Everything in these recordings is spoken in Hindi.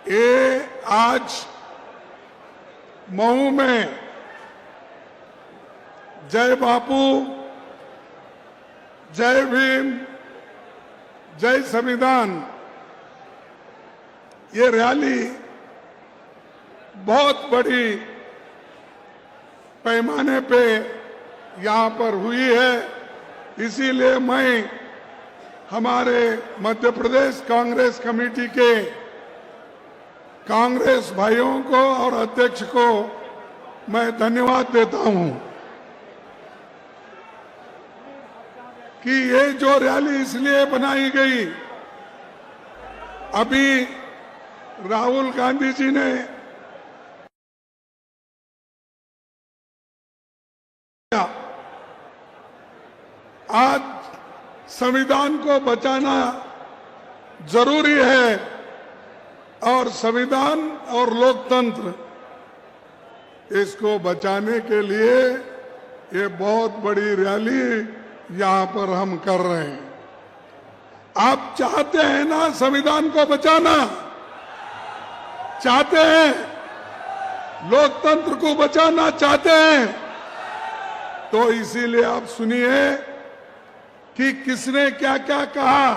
ये आज मऊ में जय बापू, जय भीम, जय संविधान, ये रैली बहुत बड़ी पैमाने पे यहाँ पर हुई है। इसीलिए मैं हमारे मध्य प्रदेश कांग्रेस कमेटी के कांग्रेस भाइयों को और अध्यक्ष को मैं धन्यवाद देता हूं कि ये जो रैली इसलिए बनाई गई, अभी राहुल गांधी जी ने आज संविधान को बचाना जरूरी है और संविधान और लोकतंत्र, इसको बचाने के लिए ये बहुत बड़ी रैली यहां पर हम कर रहे हैं। आप चाहते हैं ना संविधान को बचाना? चाहते हैं? लोकतंत्र को बचाना चाहते हैं? तो इसीलिए आप सुनिए कि किसने क्या क्या कहा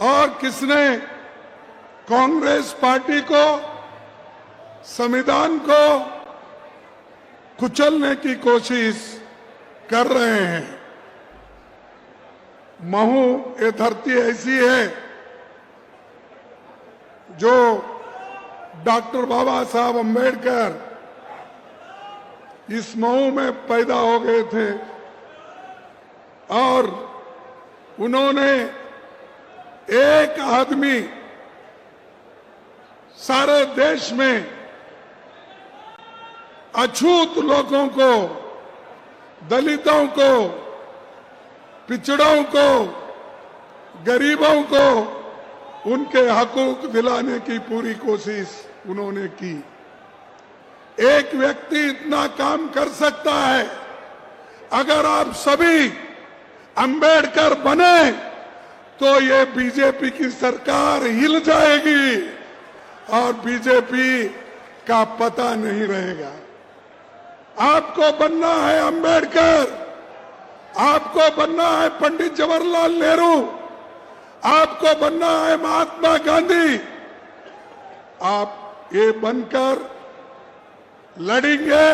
और किसने कांग्रेस पार्टी को, संविधान को कुचलने की कोशिश कर रहे हैं। महू ये धरती ऐसी है जो डॉक्टर बाबा साहब अम्बेडकर इस महू में पैदा हो गए थे और उन्होंने एक आदमी सारे देश में अछूत लोगों को, दलितों को, पिछड़ों को, गरीबों को उनके हकूक दिलाने की पूरी कोशिश उन्होंने की। एक व्यक्ति इतना काम कर सकता है। अगर आप सभी अंबेडकर बने तो ये बीजेपी की सरकार हिल जाएगी और बीजेपी का पता नहीं रहेगा। आपको बनना है अंबेडकर, आपको बनना है पंडित जवाहरलाल नेहरू, आपको बनना है महात्मा गांधी। आप ये बनकर लड़ेंगे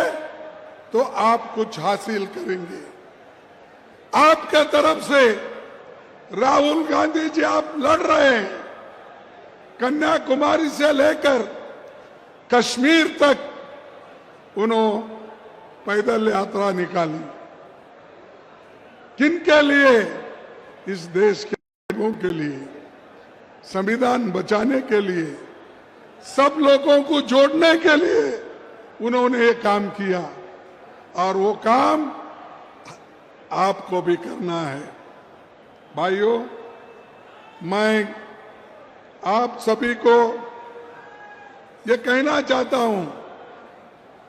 तो आप कुछ हासिल करेंगे। आपके तरफ से राहुल गांधी जी आप लड़ रहे हैं, कन्याकुमारी से लेकर कश्मीर तक उन्होंने पैदल यात्रा निकाली। किनके लिए? इस देश के लोगों के लिए, संविधान बचाने के लिए, सब लोगों को जोड़ने के लिए उन्होंने ये काम किया और वो काम आपको भी करना है। भाइयों, मैं आप सभी को ये कहना चाहता हूं,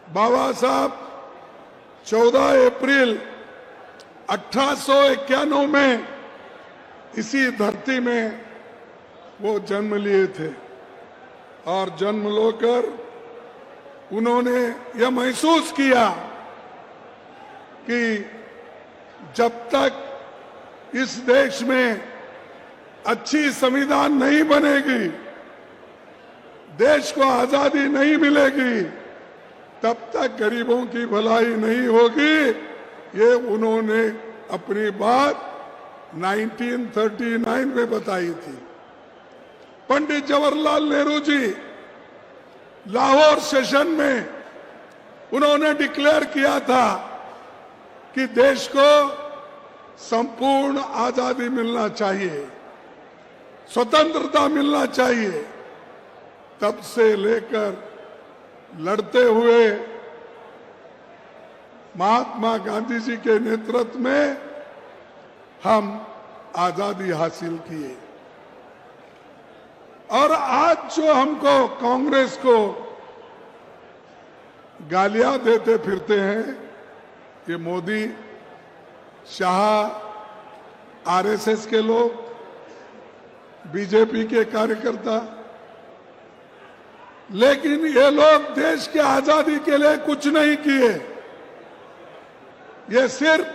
बाबा साहब 14 अप्रैल 1891 में इसी धरती में वो जन्म लिए थे और जन्म लेकर उन्होंने यह महसूस किया कि जब तक इस देश में अच्छी संविधान नहीं बनेगी, देश को आजादी नहीं मिलेगी, तब तक गरीबों की भलाई नहीं होगी। ये उन्होंने अपनी बात 1939 में बताई थी। पंडित जवाहरलाल नेहरू जी लाहौर सेशन में उन्होंने डिक्लेयर किया था कि देश को संपूर्ण आजादी मिलना चाहिए, स्वतंत्रता मिलना चाहिए। तब से लेकर लड़ते हुए महात्मा गांधी जी के नेतृत्व में हम आजादी हासिल किए। और आज जो हमको कांग्रेस को गालियां देते फिरते हैं, ये मोदी, शाह, आरएसएस के लोग, बीजेपी के कार्यकर्ता, लेकिन ये लोग देश की आजादी के लिए कुछ नहीं किए। ये सिर्फ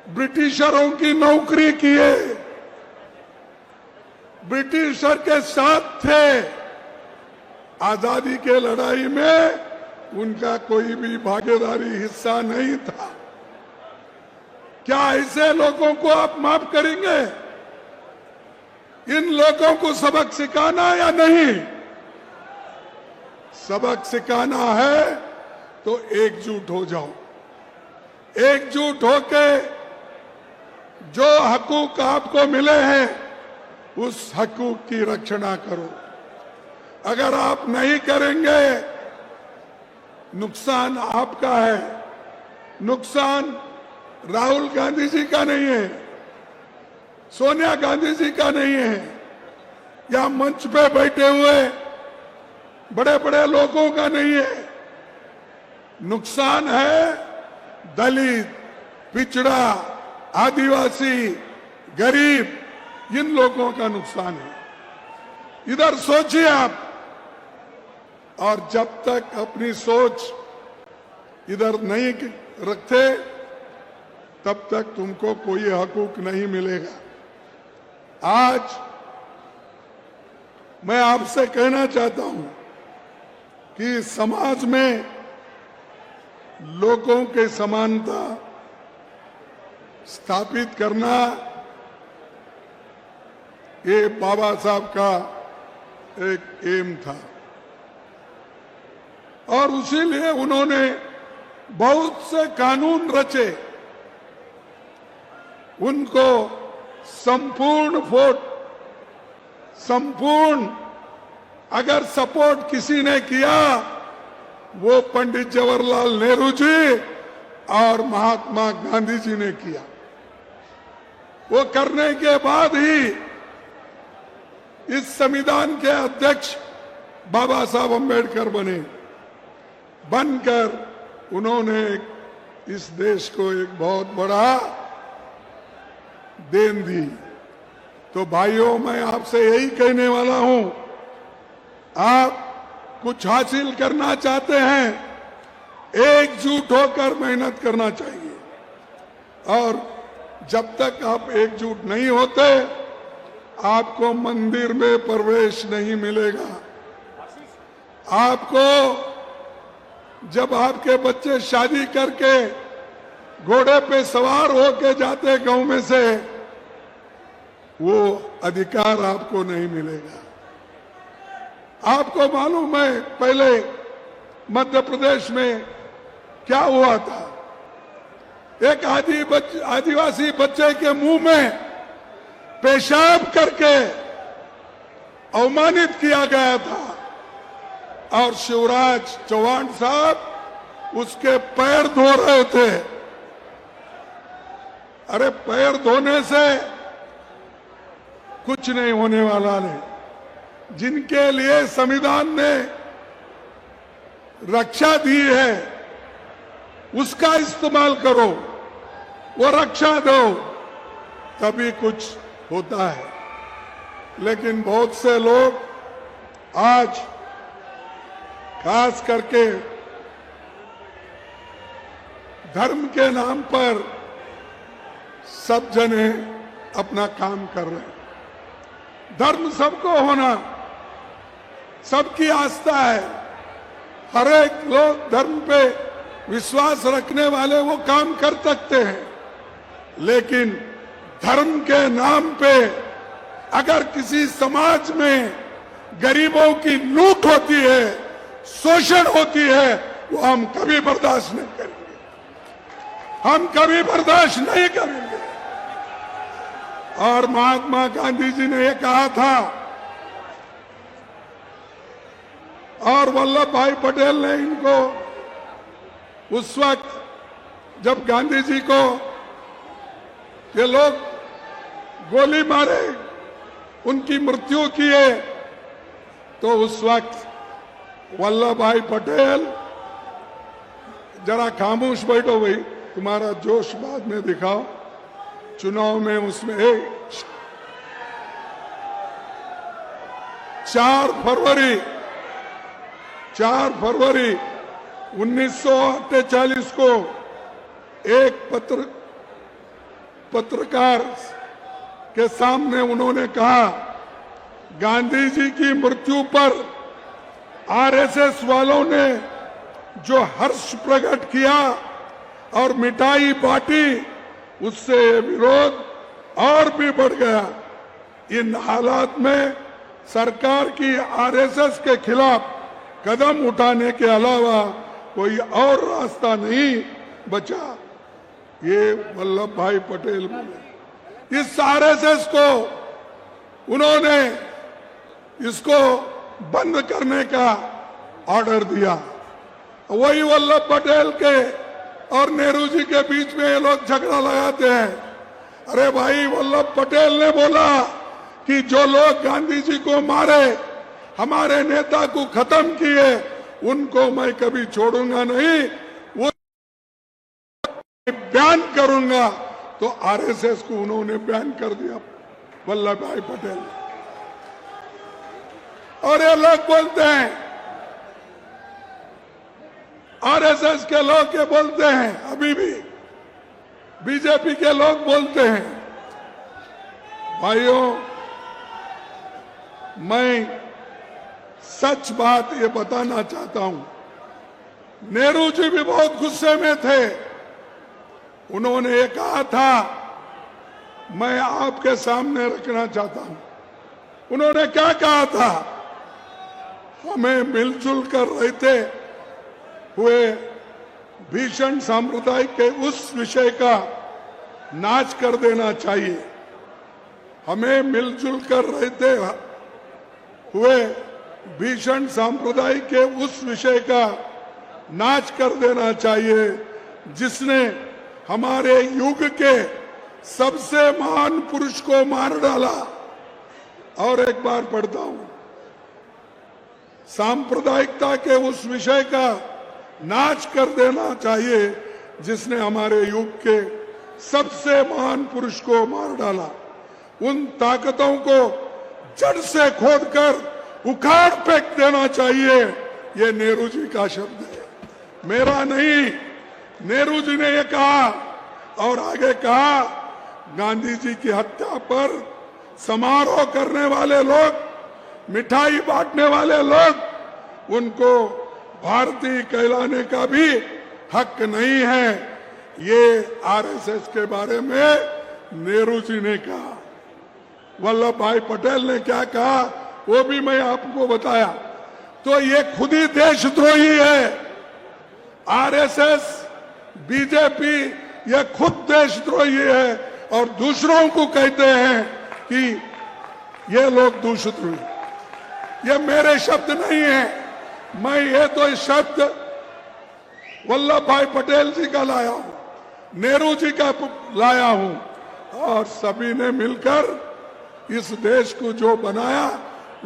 ब्रिटिशरों की नौकरी किए, ब्रिटिशर के साथ थे। आजादी के लड़ाई में उनका कोई भी भागीदारी हिस्सा नहीं था। क्या ऐसे लोगों को आप माफ करेंगे? इन लोगों को सबक सिखाना या नहीं? सबक सिखाना है तो एकजुट हो जाओ। एकजुट होके जो हकूक आपको मिले हैं उस हकूक की रक्षणा करो। अगर आप नहीं करेंगे, नुकसान आपका है। नुकसान राहुल गांधी जी का नहीं है, सोनिया गांधी जी का नहीं है, या मंच पे बैठे हुए बड़े बड़े लोगों का नहीं है। नुकसान है दलित, पिछड़ा, आदिवासी, गरीब, इन लोगों का नुकसान है। इधर सोचिए आप। और जब तक अपनी सोच इधर नहीं रखते तब तक तुमको कोई हकूक नहीं मिलेगा। आज मैं आपसे कहना चाहता हूं कि समाज में लोगों के समानता स्थापित करना ये बाबा साहब का एक एम था और उसीलिए उन्होंने बहुत से कानून रचे। उनको संपूर्ण अगर सपोर्ट किसी ने किया वो पंडित जवाहरलाल नेहरू जी और महात्मा गांधी जी ने किया। वो करने के बाद ही इस संविधान के अध्यक्ष बाबा साहब अम्बेडकर बने। बनकर उन्होंने इस देश को एक बहुत बड़ा देन दी। तो भाइयों, मैं आपसे यही कहने वाला हूं, आप कुछ हासिल करना चाहते हैं, एकजुट होकर मेहनत करना चाहिए। और जब तक आप एकजुट नहीं होते, आपको मंदिर में प्रवेश नहीं मिलेगा। आपको जब आपके बच्चे शादी करके घोड़े पे सवार होके जाते गांव में से, वो अधिकार आपको नहीं मिलेगा। आपको मालूम है पहले मध्य प्रदेश में क्या हुआ था? एक आदिवासी बच्चे के मुंह में पेशाब करके अवमानित किया गया था और शिवराज चौहान साहब उसके पैर धो रहे थे। अरे पैर धोने से कुछ नहीं होने वाला नहीं। जिनके लिए संविधान ने रक्षा दी है उसका इस्तेमाल करो, वो रक्षा दो, तभी कुछ होता है। लेकिन बहुत से लोग आज खास करके धर्म के नाम पर सब जने अपना काम कर रहे हैं। धर्म सबको होना, सबकी आस्था है। हर एक लोग धर्म पे विश्वास रखने वाले वो काम कर सकते हैं, लेकिन धर्म के नाम पे अगर किसी समाज में गरीबों की लूट होती है, शोषण होती है, वो हम कभी बर्दाश्त नहीं करेंगे। हम कभी बर्दाश्त नहीं करेंगे। और महात्मा गांधी जी ने ये कहा था और वल्लभ भाई पटेल ने इनको उस वक्त जब गांधी जी को ये लोग गोली मारे, उनकी मृत्यु किए, तो उस वक्त वल्लभ भाई पटेल, जरा खामोश बैठो भाई, तुम्हारा जोश बाद में दिखाओ। चुनाव में उसमें 4 फरवरी 4 फरवरी 1948 को एक पत्रकार के सामने उन्होंने कहा, गांधी जी की मृत्यु पर आरएसएस वालों ने जो हर्ष प्रकट किया और मिठाई बांटी, उससे विरोध और भी बढ़ गया। इन हालात में सरकार की आरएसएस के खिलाफ कदम उठाने के अलावा कोई और रास्ता नहीं बचा। ये वल्लभ भाई पटेल बोले। इस आरएसएस को उन्होंने इसको बंद करने का ऑर्डर दिया। वही वल्लभ पटेल के और नेहरू जी के बीच में ये लोग झगड़ा लगाते हैं। अरे भाई, वल्लभ पटेल ने बोला कि जो लोग गांधी जी को मारे, हमारे नेता को खत्म किए, उनको मैं कभी छोड़ूंगा नहीं, वो बयान करूंगा। तो आरएसएस को उन्होंने बैन कर दिया, वल्लभ भाई पटेल। और ये लोग बोलते हैं, आरएसएस के लोग ये बोलते हैं, अभी भी बीजेपी के लोग बोलते हैं। भाइयों, मैं सच बात ये बताना चाहता हूं, नेहरू जी भी बहुत गुस्से में थे। उन्होंने ये कहा था, मैं आपके सामने रखना चाहता हूं। उन्होंने क्या कहा था? हमें मिलजुल कर रहते हुए भीषण सांप्रदायिक के उस विषय का नाश कर देना चाहिए। हमें मिलजुल कर रहते हुए भीषण सांप्रदायिक के उस विषय का नाश कर देना चाहिए जिसने हमारे युग के सबसे महान पुरुष को मार डाला। और एक बार पढ़ता हूं, सांप्रदायिकता के उस विषय का नाश कर देना चाहिए जिसने हमारे युग के सबसे महान पुरुष को मार डाला। उन ताकतों को जड़ से खोदकर उखाड़ फेंक देना चाहिए। ये नेहरू जी का शब्द है, मेरा नहीं। नेहरू जी ने ये कहा और आगे कहा, गांधी जी की हत्या पर समारोह करने वाले लोग, मिठाई बांटने वाले लोग, उनको भारतीय कहलाने का भी हक नहीं है। ये आरएसएस के बारे में नेहरू जी ने कहा। वल्लभ भाई पटेल ने क्या कहा वो भी मैं आपको बताया। तो ये खुद ही देशद्रोही है। आरएसएस, बीजेपी, ये खुद देशद्रोही है और दूसरों को कहते हैं कि ये लोग देशद्रोही। ये मेरे शब्द नहीं है, मैं ये तो शब्द वल्लभ भाई पटेल जी का लाया हूं, नेहरू जी का लाया हूं। और सभी ने मिलकर इस देश को जो बनाया,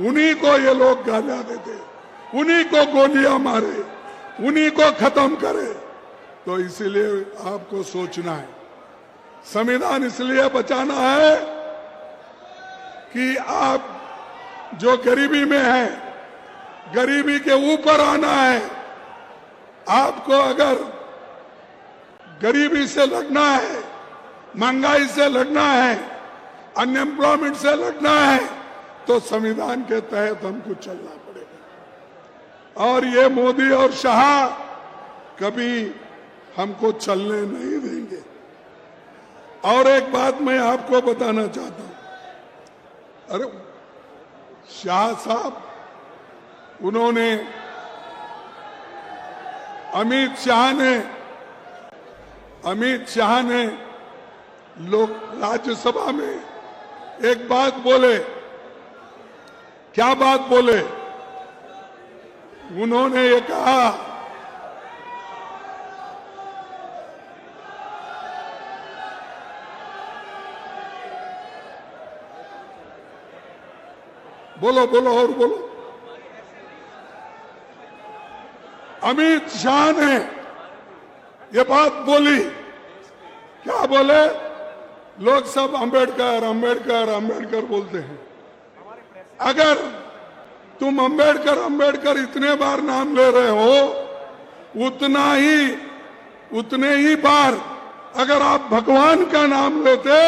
उन्हीं को ये लोग गालियां देते, उन्हीं को गोलियां मारे, उन्हीं को खत्म करे। तो इसीलिए आपको सोचना है, संविधान इसलिए बचाना है कि आप जो गरीबी में है, गरीबी के ऊपर आना है। आपको अगर गरीबी से लड़ना है, महंगाई से लड़ना है, अनएम्प्लॉयमेंट से लड़ना है, तो संविधान के तहत हमको चलना पड़ेगा। और ये मोदी और शाह कभी हमको चलने नहीं देंगे। और एक बात मैं आपको बताना चाहता हूं। अरे शाह साहब, उन्होंने, अमित शाह ने लोग राज्यसभा में एक बात बोले। क्या बात बोले? उन्होंने ये कहा, बोलो बोलो और बोलो। अमित शाह ने ये बात बोली। क्या बोले? लोग सब अंबेडकर अंबेडकर अंबेडकर बोलते हैं। अगर तुम अंबेडकर अंबेडकर इतने बार नाम ले रहे हो, उतने ही बार अगर आप भगवान का नाम लेते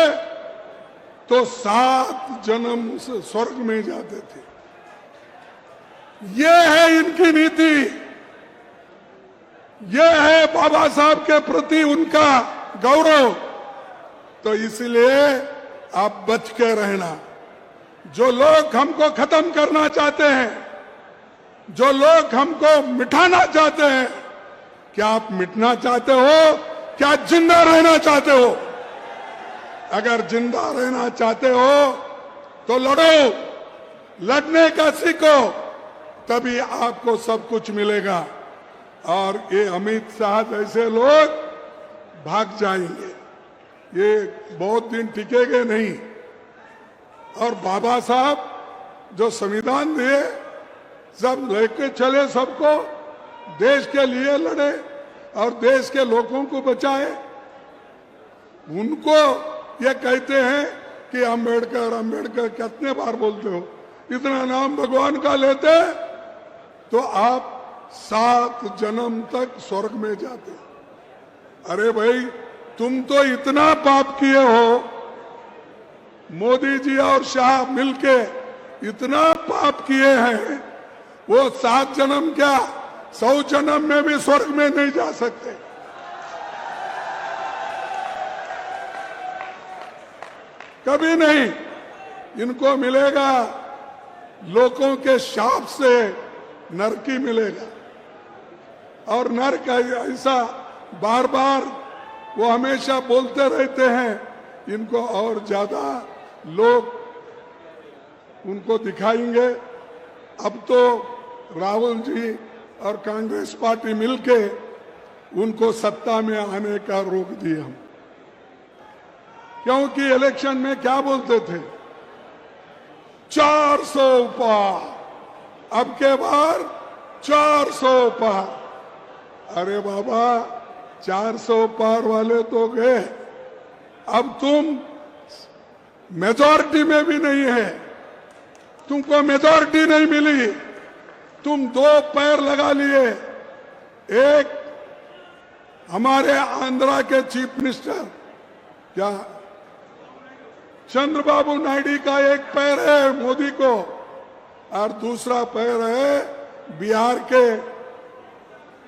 तो 7 जन्म से स्वर्ग में जाते थे। ये है इनकी नीति, ये है बाबा साहब के प्रति उनका गौरव। तो इसलिए आप बच के रहना। जो लोग हमको खत्म करना चाहते हैं, जो लोग हमको मिटाना चाहते हैं, क्या आप मिटना चाहते हो, क्या जिंदा रहना चाहते हो? अगर जिंदा रहना चाहते हो तो लड़ो, लड़ने का सीखो, तभी आपको सब कुछ मिलेगा। और ये अमित शाह जैसे लोग भाग जाएंगे, ये बहुत दिन टिकेंगे नहीं। और बाबा साहब जो संविधान दिए, सब लेके चले, सबको देश के लिए लड़े और देश के लोगों को बचाए। उनको ये कहते हैं कि अंबेडकर अंबेडकर कितने बार बोलते हो? इतना नाम भगवान का लेते तो आप 7 जन्म तक स्वर्ग में जाते। अरे भाई, तुम तो इतना पाप किए हो, मोदी जी और शाह मिलके इतना पाप किए हैं, वो 7 जन्म क्या 100 जन्म में भी स्वर्ग में नहीं जा सकते। कभी नहीं। इनको मिलेगा लोगों के शाप से नरकी मिलेगा। और नरक ऐसा बार बार वो हमेशा बोलते रहते हैं, इनको और ज्यादा लोग उनको दिखाएंगे। अब तो राहुल जी और कांग्रेस पार्टी मिलके उनको सत्ता में आने का रोक दिया हम। क्योंकि इलेक्शन में क्या बोलते थे? 400 पार, अब के बार 400 पार। अरे बाबा, 400 पार वाले तो गए, अब तुम मेजॉरिटी में भी नहीं है, तुमको मेजॉरिटी नहीं मिली। तुम 2 पैर लगा लिए। एक हमारे आंध्रा के चीफ मिनिस्टर क्या चंद्रबाबू नायडू का एक पैर है मोदी को, और दूसरा पैर है बिहार के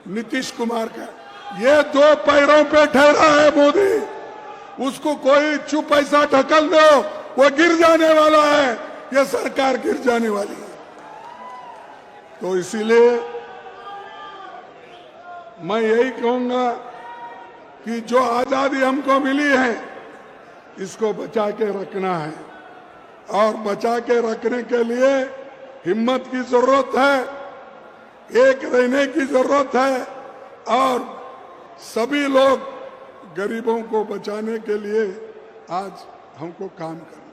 नीतीश कुमार का। ये 2 पैरों पे ठहरा है मोदी। उसको कोई चुप ऐसा ढकल दो, वो गिर जाने वाला है, ये सरकार गिर जाने वाली है। तो इसीलिए मैं यही कहूंगा कि जो आजादी हमको मिली है, इसको बचा के रखना है। और बचा के रखने के लिए हिम्मत की जरूरत है, एक रहने की जरूरत है, और सभी लोग गरीबों को बचाने के लिए आज हमको काम करना।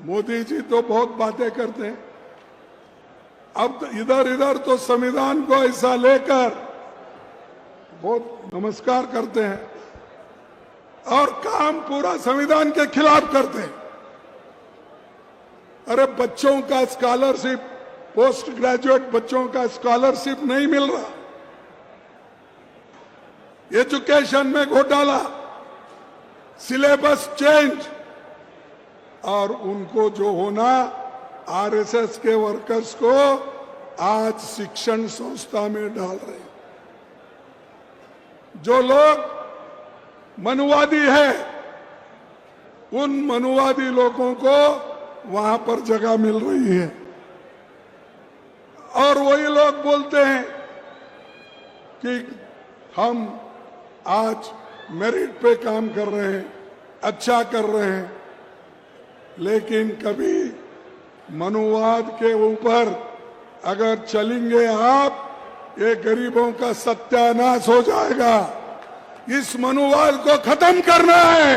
मोदी जी तो बहुत बातें करते हैं, अब तो इधर इधर तो संविधान को ऐसा लेकर बहुत नमस्कार करते हैं और काम पूरा संविधान के खिलाफ करते हैं। अरे बच्चों का स्कॉलरशिप, पोस्ट ग्रेजुएट बच्चों का स्कॉलरशिप नहीं मिल रहा, एजुकेशन में घोटाला, सिलेबस चेंज, और उनको जो होना आरएसएस के वर्कर्स को आज शिक्षण संस्था में डाल रहे हैं। जो लोग मनुवादी है, उन मनुवादी लोगों को वहां पर जगह मिल रही है, और वही लोग बोलते हैं कि हम आज मेरिट पे काम कर रहे हैं, अच्छा कर रहे हैं। लेकिन कभी मनुवाद के ऊपर अगर चलेंगे आप, ये गरीबों का सत्यानाश हो जाएगा। इस मनुवाद को खत्म करना है।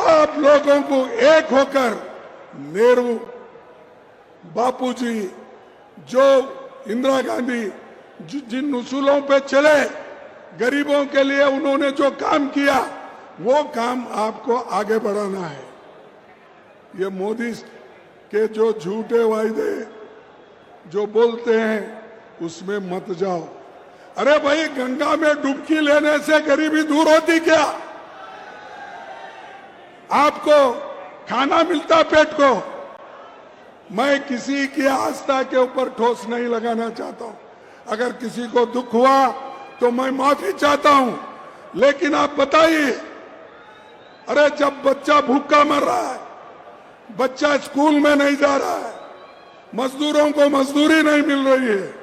आप लोगों को एक होकर, नेहरू, बापूजी, जो इंदिरा गांधी जिन उसूलों पे चले, गरीबों के लिए उन्होंने जो काम किया, वो काम आपको आगे बढ़ाना है। ये मोदी कि जो झूठे वायदे जो बोलते हैं उसमें मत जाओ। अरे भाई, गंगा में डुबकी लेने से गरीबी दूर होती क्या? आपको खाना मिलता पेट को। मैं किसी की आस्था के ऊपर ठोस नहीं लगाना चाहता हूं। अगर किसी को दुख हुआ तो मैं माफी चाहता हूं, लेकिन आप बताइए, अरे जब बच्चा भूखा मर रहा है, बच्चा स्कूल में नहीं जा रहा है, मजदूरों को मजदूरी नहीं मिल रही है,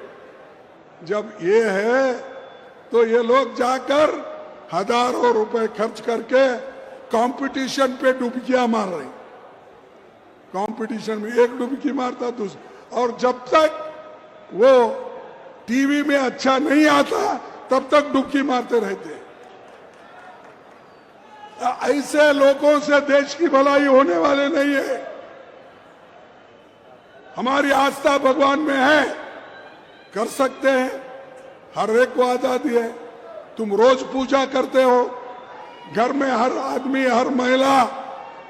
जब ये है तो ये लोग जाकर हजारों रुपए खर्च करके कंपटीशन पे डुबकियां मार रहे। कंपटीशन में एक डुबकी मारता दूसरा, और जब तक वो टीवी में अच्छा नहीं आता तब तक डुबकी मारते रहते। ऐसे लोगों से देश की भलाई होने वाले नहीं है। हमारी आस्था भगवान में है, कर सकते हैं, हर एक को आजादी है। तुम रोज पूजा करते हो, घर में हर आदमी हर महिला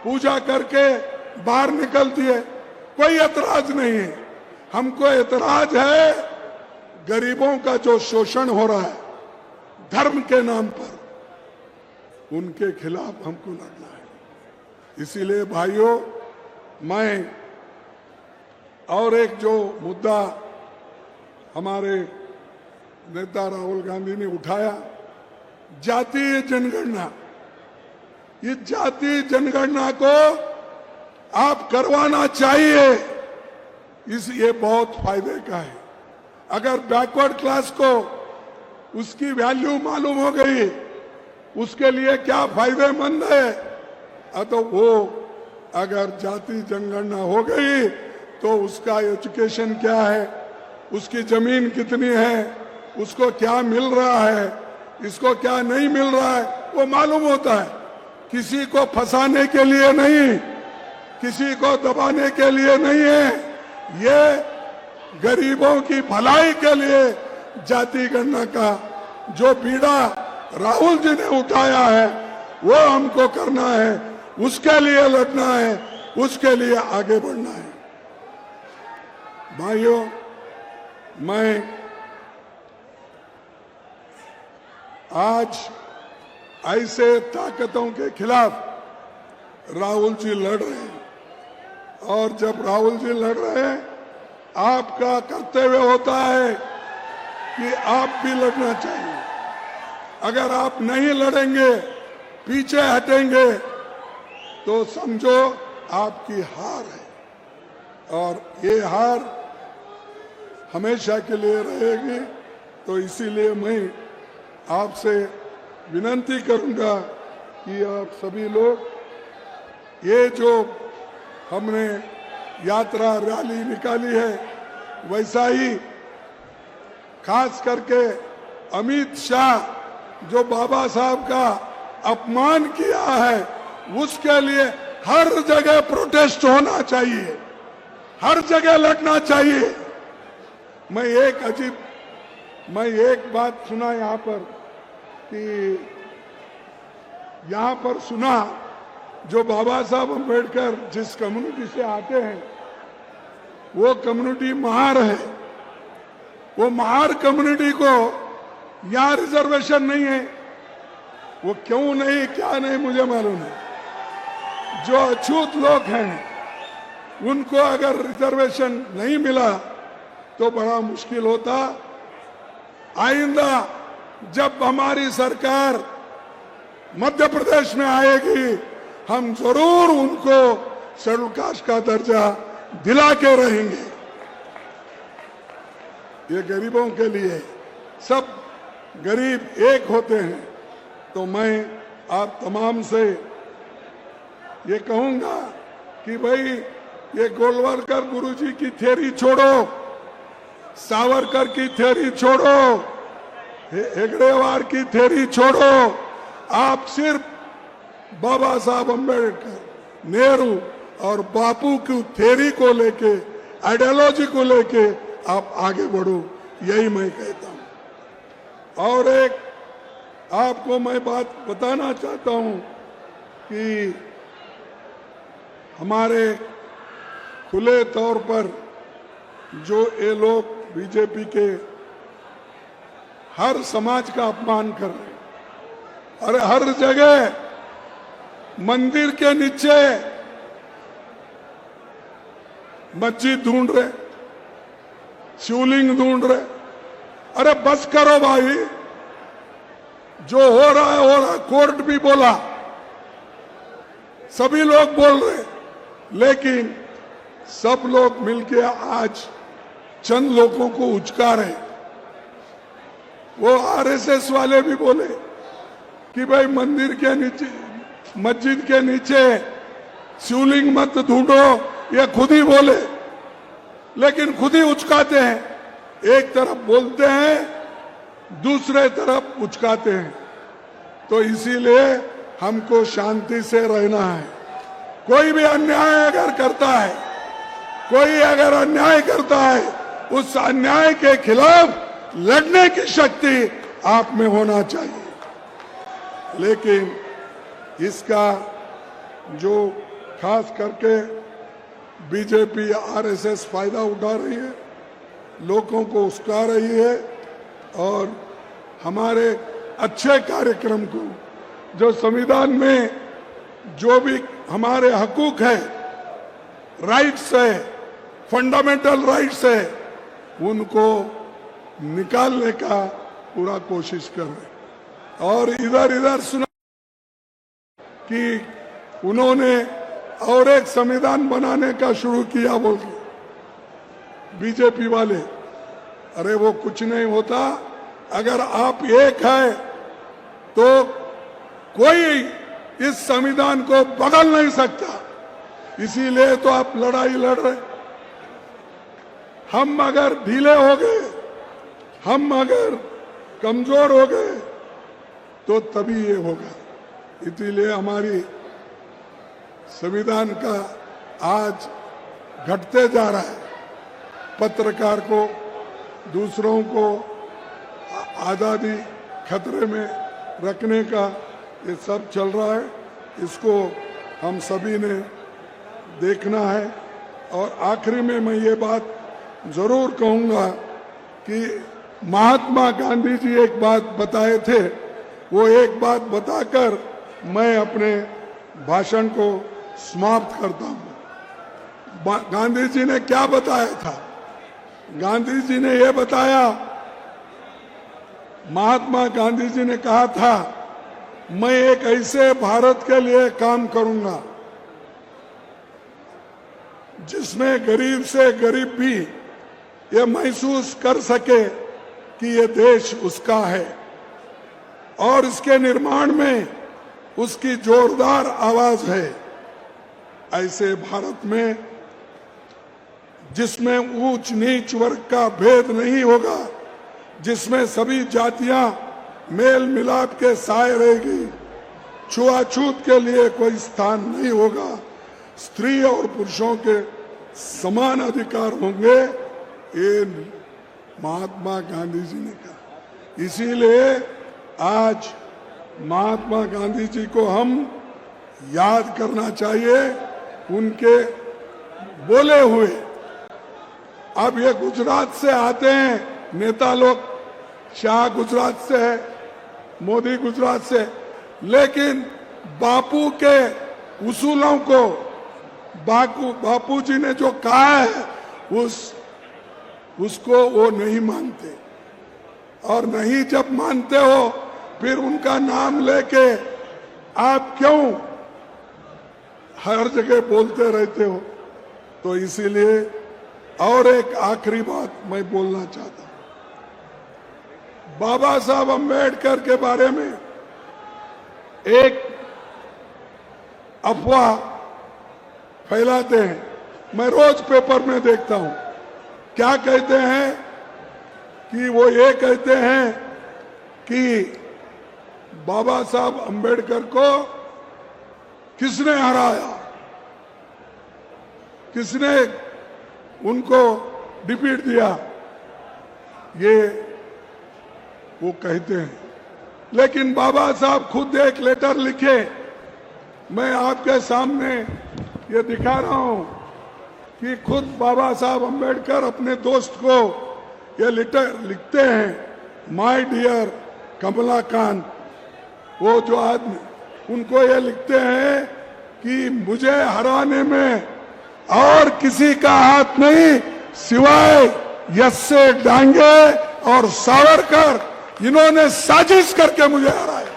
पूजा करके बाहर निकलती है, कोई एतराज नहीं है। हमको एतराज है गरीबों का जो शोषण हो रहा है धर्म के नाम पर, उनके खिलाफ हमको लड़ना है। इसीलिए भाइयों, मैं और एक जो मुद्दा हमारे नेता राहुल गांधी ने उठाया, जातीय जनगणना। इस जातीय जनगणना को आप करवाना चाहिए, ये बहुत फायदे का है। अगर बैकवर्ड क्लास को उसकी वैल्यू मालूम हो गई, उसके लिए क्या फायदेमंद है, तो वो अगर जाति जनगणना हो गई तो उसका एजुकेशन क्या है, उसकी जमीन कितनी है, उसको क्या मिल रहा है, इसको क्या नहीं मिल रहा है, वो मालूम होता है। किसी को फंसाने के लिए नहीं, किसी को दबाने के लिए नहीं है, ये गरीबों की भलाई के लिए जाति गणना का जो बीड़ा राहुल जी ने उठाया है वो हमको करना है, उसके लिए लड़ना है, उसके लिए आगे बढ़ना है। भाइयों, मैं आज ऐसे ताकतों के खिलाफ राहुल जी लड़ रहे हैं, और जब राहुल जी लड़ रहे हैं, आपका कर्तव्य होता है कि आप भी लड़ना चाहिए। अगर आप नहीं लड़ेंगे, पीछे हटेंगे, तो समझो आपकी हार है, और ये हार हमेशा के लिए रहेगी। तो इसीलिए मैं आपसे विनती करूंगा कि आप सभी लोग ये जो हमने यात्रा रैली निकाली है, वैसा ही खास करके अमित शाह जो बाबा साहब का अपमान किया है, उसके लिए हर जगह प्रोटेस्ट होना चाहिए, हर जगह लड़ना चाहिए। मैं एक बात सुना यहाँ पर कि यहाँ पर सुना, जो बाबा साहब अम्बेडकर जिस कम्युनिटी से आते हैं वो कम्युनिटी महार है। वो महार कम्युनिटी को यहाँ रिजर्वेशन नहीं है। वो क्यों नहीं, क्या नहीं, मुझे मालूम है। जो अछूत लोग हैं उनको अगर रिजर्वेशन नहीं मिला तो बड़ा मुश्किल होता। आइंदा जब हमारी सरकार मध्य प्रदेश में आएगी, हम जरूर उनको शेड्यूल कास्ट का दर्जा दिला के रहेंगे। ये गरीबों के लिए, सब गरीब एक होते हैं। तो मैं आप तमाम से ये कहूंगा कि भाई, ये गोलवलकर गुरुजी की थ्योरी छोड़ो, सावरकर की थ्योरी छोड़ो, हेगड़ेवार की थ्योरी छोड़ो। आप सिर्फ बाबा साहब अम्बेडकर, नेहरू और बापू की थ्योरी को लेके, आइडियोलॉजी को लेके आप आगे बढ़ो, यही मैं कहता हूं। और एक आपको मैं बात बताना चाहता हूं कि हमारे खुले तौर पर जो ये लोग बीजेपी के हर समाज का अपमान कर रहे हैं। अरे हर जगह मंदिर के नीचे मस्जिद ढूंढ रहे, शिवलिंग ढूंढ रहे। अरे बस करो भाई, जो हो रहा है हो रहा है। कोर्ट भी बोला, सभी लोग बोल रहे, लेकिन सब लोग मिलके आज चंद लोगों को उचका रहे। वो आरएसएस वाले भी बोले कि भाई मंदिर के नीचे, मस्जिद के नीचे शिवलिंग मत ढूंढो, ये खुद ही बोले, लेकिन खुद ही उचकाते हैं। एक तरफ बोलते हैं, दूसरे तरफ उचकाते हैं। तो इसीलिए हमको शांति से रहना है। कोई भी अन्याय अगर करता है, कोई अगर अन्याय करता है, उस अन्याय के खिलाफ लड़ने की शक्ति आप में होना चाहिए। लेकिन इसका जो खास करके बीजेपी आरएसएस फायदा उठा रही है, लोगों को उस्का रही है और हमारे अच्छे कार्यक्रम को, जो संविधान में जो भी हमारे हकूक है, राइट्स है, फंडामेंटल राइट्स है, उनको निकालने का पूरा कोशिश कर रहे। और इधर सुना कि उन्होंने और एक संविधान बनाने का शुरू किया बोल के बीजेपी वाले। अरे वो कुछ नहीं होता। अगर आप एक है तो कोई इस संविधान को बदल नहीं सकता। इसीलिए तो आप लड़ाई लड़ रहे। हम अगर ढीले हो गए, हम अगर कमजोर हो गए, तो तभी ये होगा। इसीलिए हमारी संविधान का आज घटते जा रहा है। पत्रकार को, दूसरों को आज़ादी खतरे में रखने का ये सब चल रहा है। इसको हम सभी ने देखना है। और आखिरी में मैं ये बात जरूर कहूँगा कि महात्मा गांधी जी एक बात बताए थे, वो एक बात बताकर मैं अपने भाषण को समाप्त करता हूँ। गांधी जी ने क्या बताया था? गांधी जी ने यह बताया, महात्मा गांधी जी ने कहा था, मैं एक ऐसे भारत के लिए काम करूंगा जिसमें गरीब से गरीब भी ये महसूस कर सके कि ये देश उसका है और इसके निर्माण में उसकी जोरदार आवाज है। ऐसे भारत में जिसमें ऊंच नीच वर्ग का भेद नहीं होगा, जिसमें सभी जातियां मेल मिलाप के साए रहेगी, छुआछूत के लिए कोई स्थान नहीं होगा, स्त्री और पुरुषों के समान अधिकार होंगे, ये महात्मा गांधी जी ने कहा। इसीलिए आज महात्मा गांधी जी को हम याद करना चाहिए, उनके बोले हुए। अब ये गुजरात से आते हैं नेता लोग, शाह गुजरात से है, मोदी गुजरात से, लेकिन बापू के उसूलों को बापू जी ने जो कहा है उसको वो नहीं मानते। और नहीं जब मानते हो, फिर उनका नाम लेके आप क्यों हर जगह बोलते रहते हो? तो इसीलिए और एक आखिरी बात मैं बोलना चाहता हूं। बाबा साहब अम्बेडकर के बारे में एक अफवाह फैलाते हैं, मैं रोज पेपर में देखता हूं। क्या कहते हैं कि वो ये कहते हैं कि बाबा साहब अम्बेडकर को किसने हराया, किसने उनको डिफीट दिया, ये वो कहते हैं। लेकिन बाबा साहब खुद एक लेटर लिखे, मैं आपके सामने ये दिखा रहा हूं कि खुद बाबा साहब अंबेडकर अपने दोस्त को ये लेटर लिखते हैं, माय डियर कमलाकांत, वो जो आदमी, उनको ये लिखते हैं कि मुझे हराने में और किसी का हाथ नहीं सिवाय यस्से डांगे और सावरकर, इन्होंने साजिश करके मुझे हराया।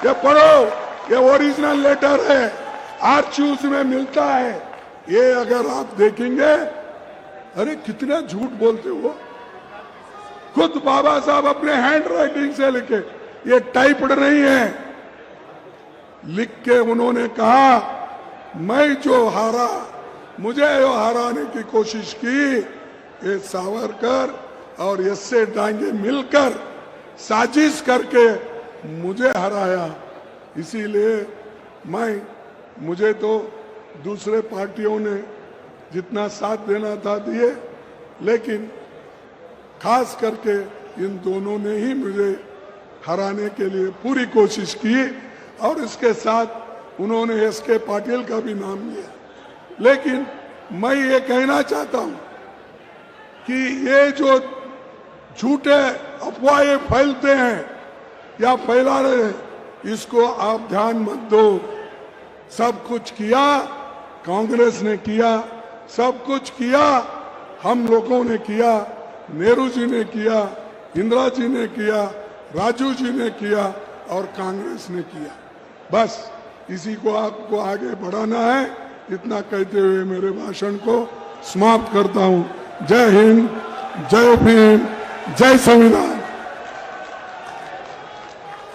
ये पढ़ो, ये ओरिजिनल लेटर है, आर्चीव्स में मिलता है। ये अगर आप देखेंगे, अरे कितना झूठ बोलते हो। खुद बाबा साहब अपने हैंड राइटिंग से लिखे, ये टाइप्ड नहीं है, लिख के उन्होंने कहा, मैं जो हारा, मुझे जो हराने की कोशिश की, ये सावरकर और यस्से डांगे मिलकर साजिश करके मुझे हराया। इसीलिए मुझे तो दूसरे पार्टियों ने जितना साथ देना था दिए, लेकिन खास करके इन दोनों ने ही मुझे हराने के लिए पूरी कोशिश की और इसके साथ उन्होंने एस.के. पाटिल का भी नाम लिया। लेकिन मैं ये कहना चाहता हूं कि ये जो झूठे अफवाहें फैलते हैं या फैला रहे हैं, इसको आप ध्यान मत दो। सब कुछ किया कांग्रेस ने किया, सब कुछ किया हम लोगों ने किया, नेहरू जी ने किया, इंदिरा जी ने किया, राजू जी ने किया और कांग्रेस ने किया। बस इसी को आपको आगे बढ़ाना है। इतना कहते हुए मेरे भाषण को समाप्त करता हूं। जय हिंद, जय भीम, जय संविधान।